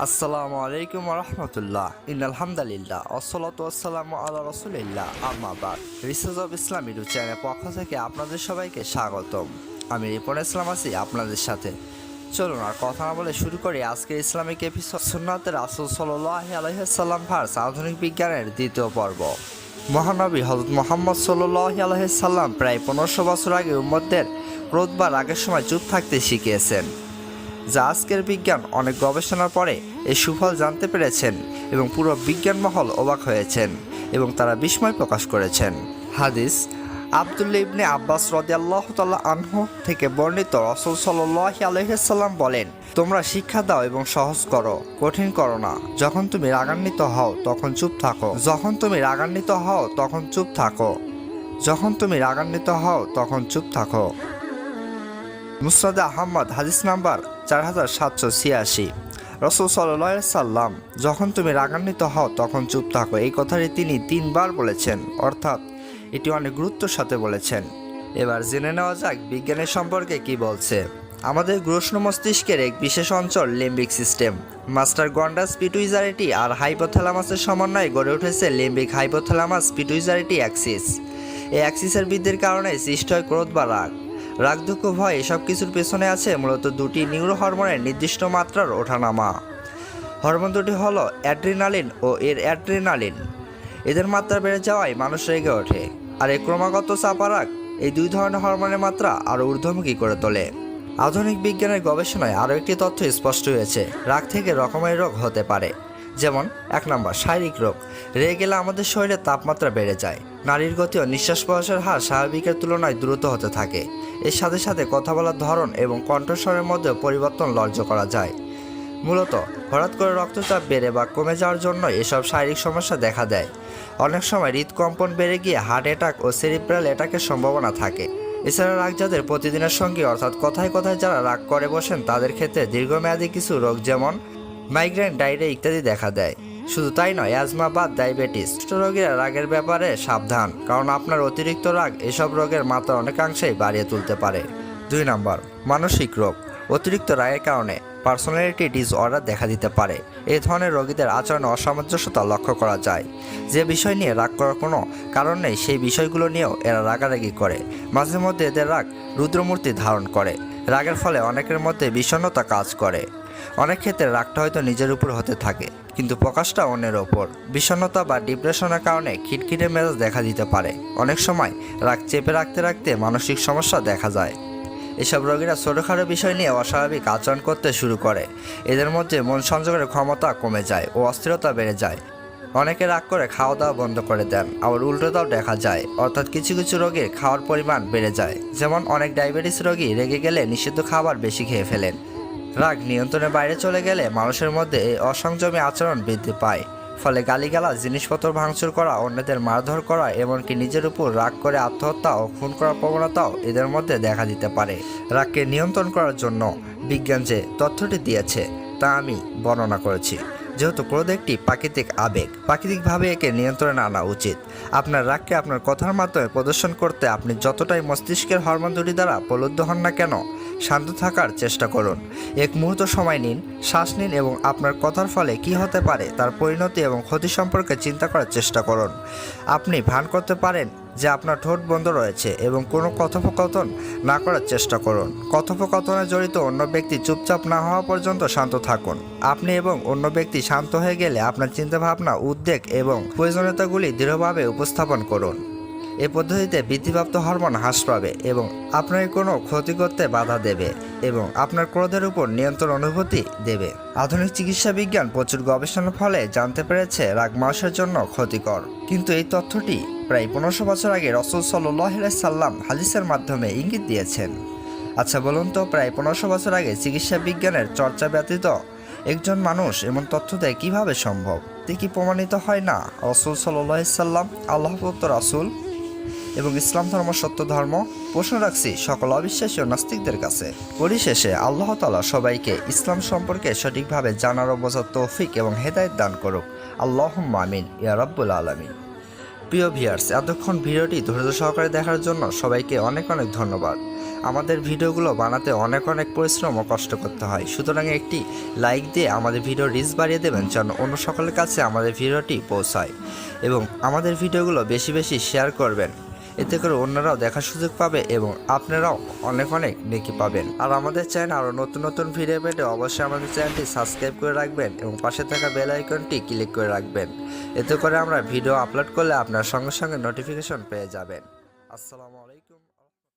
আসসালামু আলাইকুম রহমতুল্লাহ ইনআলহামদুলিল্লাহ ওয়াসসালাতু ওয়াসসালামু আলা রাসূলিল্লাহ আম্মা বাদ। রিসার্চ অফ ইসলাম ইউটিউব চ্যানেলের পক্ষ থেকে আপনাদের সবাইকে স্বাগতম। আমি রিপন ইসলাম আছি আপনাদের সাথে। চলুন আর কথা না বলে শুরু করি আজকের ইসলামিক এপিসোড সুন্নাতে রাসূল সাল্লাল্লাহু আলাইহি ওয়াসাল্লাম ভার্স আধুনিক বিজ্ঞানের দ্বিতীয় পর্ব। মহানবী হযরত মুহাম্মদ সাল্লাল্লাহু আলাইহি ওয়াসাল্লাম প্রায় 1500 বছর আগে উম্মতদের ক্রোধ বা রাগের সময় চুপ থাকতে শিখিয়েছেন, যা আজকের বিজ্ঞান অনেক গবেষণার পরে এই সুফল জানতে পেরেছেন এবং পুরো বিজ্ঞান মহল অবাক হয়েছেন এবং তারা বিস্ময় প্রকাশ করেছেন। হাদিস আব্দুল্লাহ ইবনে আব্বাস রাদিয়াল্লাহু তাআলা আনহু থেকে বর্ণিত, রাসূল সাল্লাল্লাহু আলাইহি ওয়াসাল্লাম বলেন, তোমরা শিক্ষা দাও এবং সহজ করো, কঠিন করো না। যখন তুমি রাগান্বিত হও তখন চুপ থাকো, যখন তুমি রাগান্বিত হও তখন চুপ থাকো, যখন তুমি রাগান্বিত হও তখন চুপ থাকো। মুসনাদ আহমদ হাদিস নাম্বার 4786। রাসূল সাল্লাল্লাহু আলাইহি সাল্লাম যখন তুমি রাগান্বিত হও তখন চুপ থাকো, এই কথাটি তিনি 3 বার বলেছেন, অর্থাৎ এটি অনেক গুরুত্বের সাথে বলেছেন। এবার জেনে নেওয়া যাক বিজ্ঞানের সম্পর্কে কি বলছে। আমাদের গ্রস্ন মস্তিষ্কের এক বিশেষ অঞ্চল লিম্বিক সিস্টেম, মাস্টার গন্ডাস পিটুইটারি আর হাইপোথ্যালামাসের সমন্বয়ে গড়ে উঠেছে লিম্বিক হাইপোথ্যালামাস পিটুইটারি অ্যাক্সিস। এই অ্যাক্সিসের বৃদ্ধির কারণে সৃষ্টি হয় ক্রোধ বা রাগ, রাগ, দুঃখ, ভয়। এসব কিছুর পেছনে আছে মূলত দুটি নিউরো হরমোনের নির্দিষ্ট মাত্রার ওঠানামা। হরমোন দুটি হলো অ্যাড্রিনালিন ও অ্যাড্রিনালিন। এদের মাত্রা বেড়ে যাওয়ায় মানুষ রেগে ওঠে, আর এই ক্রমাগত চাপা রাগ এই দুই ধরনের হরমোনের মাত্রা আরও ঊর্ধ্বমুখী করে তোলে। আধুনিক বিজ্ঞানের গবেষণায় আরও একটি তথ্য স্পষ্ট হয়েছে, রাগ থেকে রকমের রোগ হতে পারে। যেমন 1 নম্বর, শারীরিক রোগ। রেগে গেলে আমাদের শরীরের তাপমাত্রা বেড়ে যায়, নাড়ির গতি ও নিঃশ্বাস প্রশ্বাসের হার স্বাভাবিকের তুলনায় দ্রুত হতে থাকে। এর সাথে সাথে কথা বলার ধরন এবং কণ্ঠস্বরের মধ্যে পরিবর্তন লক্ষ্য করা যায়। মূলত হঠাৎ করে রক্তচাপ বেড়ে বা কমে যাওয়ার জন্য এসব শারীরিক সমস্যা দেখা দেয়। অনেক সময় হৃদকম্পন বেড়ে গিয়ে হার্ট অ্যাটাক ও সেরিব্রাল অ্যাটাকের সম্ভাবনা থাকে। এছাড়া রাগ যাদের প্রতিদিনের সঙ্গী, অর্থাৎ কথায় কথায় যারা রাগ করে বসেন, তাদের ক্ষেত্রে দীর্ঘমেয়াদী কিছু রোগ যেমন মাইগ্রেন, ডায়রিয়া ইত্যাদি দেখা দেয়। শুধু তাই নয়, অ্যাজমা বা ডায়াবেটিস রোগীরা রাগের ব্যাপারে সাবধান, কারণ আপনার অতিরিক্ত রাগ এসব রোগের মাত্রা অনেকাংশেই বাড়িয়ে তুলতে পারে। 2 নম্বর, মানসিক রোগ। অতিরিক্ত রাগের কারণে পার্সোনালিটি ডিসঅর্ডার দেখা দিতে পারে। এই ধরনের রোগীদের আচরণে অসামঞ্জস্যতা লক্ষ্য করা যায়। যে বিষয় নিয়ে রাগ করার কোনো কারণ নেই, সেই বিষয়গুলো নিয়েও এরা রাগারাগি করে। মাঝে মধ্যে এদের রাগ রুদ্রমূর্তি ধারণ করে। রাগের ফলে অনেকের মধ্যে বিষণ্ণতা কাজ করে। অনেক ক্ষেত্রে রাগটা হয়তো নিজের উপর হতে থাকে, কিন্তু প্রকাশটা অন্যের ওপর। বিষণ্ণতা বা ডিপ্রেশনের কারণে খিটখিটে মেজাজ দেখা দিতে পারে। অনেক সময় রাগ চেপে রাখতে রাখতে মানসিক সমস্যা দেখা যায়। এসব রোগীরা ছোটোখাটো বিষয় নিয়ে অস্বাভাবিক আচরণ করতে শুরু করে। এদের মধ্যে মন সংযোগের ক্ষমতা কমে যায় ও অস্থিরতা বেড়ে যায়। অনেকে রাগ করে খাওয়া দাওয়া বন্ধ করে দেন, আবার উল্টোটাও দেখা যায়, অর্থাৎ কিছু কিছু রোগীর খাওয়ার পরিমাণ বেড়ে যায়। যেমন অনেক ডায়াবেটিস রোগী রেগে গেলে নিষিদ্ধ খাবার বেশি খেয়ে ফেলেন। রাগ নিয়ন্ত্রণের বাইরে চলে গেলে মানুষের মধ্যে এই অসংযমী আচরণ বৃদ্ধি পায়। ফলে গালিগালাজ, জিনিসপত্র ভাঙচুর করা, অন্যদের মারধর করা, এমনকি নিজের উপর রাগ করে আত্মহত্যা ও খুন করার প্রবণতাও এদের মধ্যে দেখা দিতে পারে। রাগকে নিয়ন্ত্রণ করার জন্য বিজ্ঞান যে তথ্যটি দিয়েছে তা আমি বর্ণনা করেছি। যেহেতু ক্রোধ একটি প্রাকৃতিক আবেগ, প্রাকৃতিকভাবে একে নিয়ন্ত্রণে আনা উচিত। আপনার রাগকে আপনার কথার মাধ্যমে প্রদর্শন করতে আপনি যতটাই মস্তিষ্কের হরমোন দুটি দ্বারা প্রলুব্ধ হন না কেন, শান্ত থাকার চেষ্টা করুন। এক মুহূর্ত সময় নিন, শ্বাস নিন এবং আপনার কথার ফলে কি হতে পারে তার পরিণতি এবং ক্ষতি সম্পর্কে চিন্তা করার চেষ্টা করুন। আপনি ভান করতে পারেন যে আপনার ঠোঁট বন্ধ রয়েছে এবং কোনো কথোপকথন না করার চেষ্টা করুন। কথোপকথনে জড়িত অন্য ব্যক্তি চুপচাপ না হওয়া পর্যন্ত শান্ত থাকুন। আপনি এবং অন্য ব্যক্তি শান্ত হয়ে গেলে আপনার চিন্তাভাবনা, উদ্বেগ এবং প্রয়োজনীয়তাগুলি দৃঢ়ভাবে উপস্থাপন করুন। এই পদ্ধতিতে বৃদ্ধিপ্রাপ্ত হরমোন হ্রাস পাবে এবং আপনার কোনো ক্ষতি করতে বাধা দেবে এবং আপনার ক্রোধের উপর নিয়ন্ত্রণ অনুভূতি দেবে। আধুনিক চিকিৎসা বিজ্ঞান প্রচুর গবেষণার ফলে জানতে পেরেছে রাগ মানুষের জন্য ক্ষতিকর, কিন্তু এই তথ্যটি প্রায় 1500 বছর আগে রাসূল সাল্লাল্লাহু আলাইহি সাল্লাম হাদিসের মাধ্যমে ইঙ্গিত দিয়েছেন। আচ্ছা বলুন তো, প্রায় 1500 বছর আগে চিকিৎসা বিজ্ঞানের চর্চা ব্যতীত একজন মানুষ এমন তথ্য দেয় কীভাবে সম্ভব? তে কি প্রমাণিত হয় না রাসূল সাল্লাল্লাহু আলাইহি সাল্লাম আল্লাহর প্রদত্ত রাসূল এবং ইসলাম ধর্ম সত্য ধর্ম? প্রশ্ন রাখছি সকল অবিশ্বাসী ও নাস্তিকদের কাছে। পরিশেষে আল্লাহ তাআলা সবাইকে ইসলাম সম্পর্কে সঠিকভাবে জানার ও বোঝার তৌফিক এবং হেদায়েত দান করুক। আল্লাহুম্মা আমিন ইয়া রাব্বুল আলামিন। প্রিয় ভিউয়ার্স, এতক্ষণ ভিডিওটি ধৈর্য সহকারে দেখার জন্য সবাইকে অনেক অনেক ধন্যবাদ। আমাদের ভিডিওগুলো বানাতে অনেক অনেক পরিশ্রম ও কষ্ট করতে হয়, সুতরাং একটি লাইক দিয়ে আমাদের ভিডিও রিচ বাড়িয়ে দেবেন যেন অন্য সকলের কাছে আমাদের ভিডিওটি পৌঁছায়, এবং আমাদের ভিডিওগুলো বেশি বেশি শেয়ার করবেন। এতে করে অন্যরাও দেখার সুযোগ পাবে এবং আপনারাও অনেক অনেক নেকি পাবেন। আর আমাদের চ্যানেল আরও নতুন নতুন ভিডিও পেতে অবশ্যই আমাদের চ্যানেলটি সাবস্ক্রাইব করে রাখবেন এবং পাশে থাকা বেল আইকনটি ক্লিক করে রাখবেন। এতে করে আমরা ভিডিও আপলোড করলে আপনার সঙ্গে সঙ্গে নোটিফিকেশন পেয়ে যাবেন। আসসালামু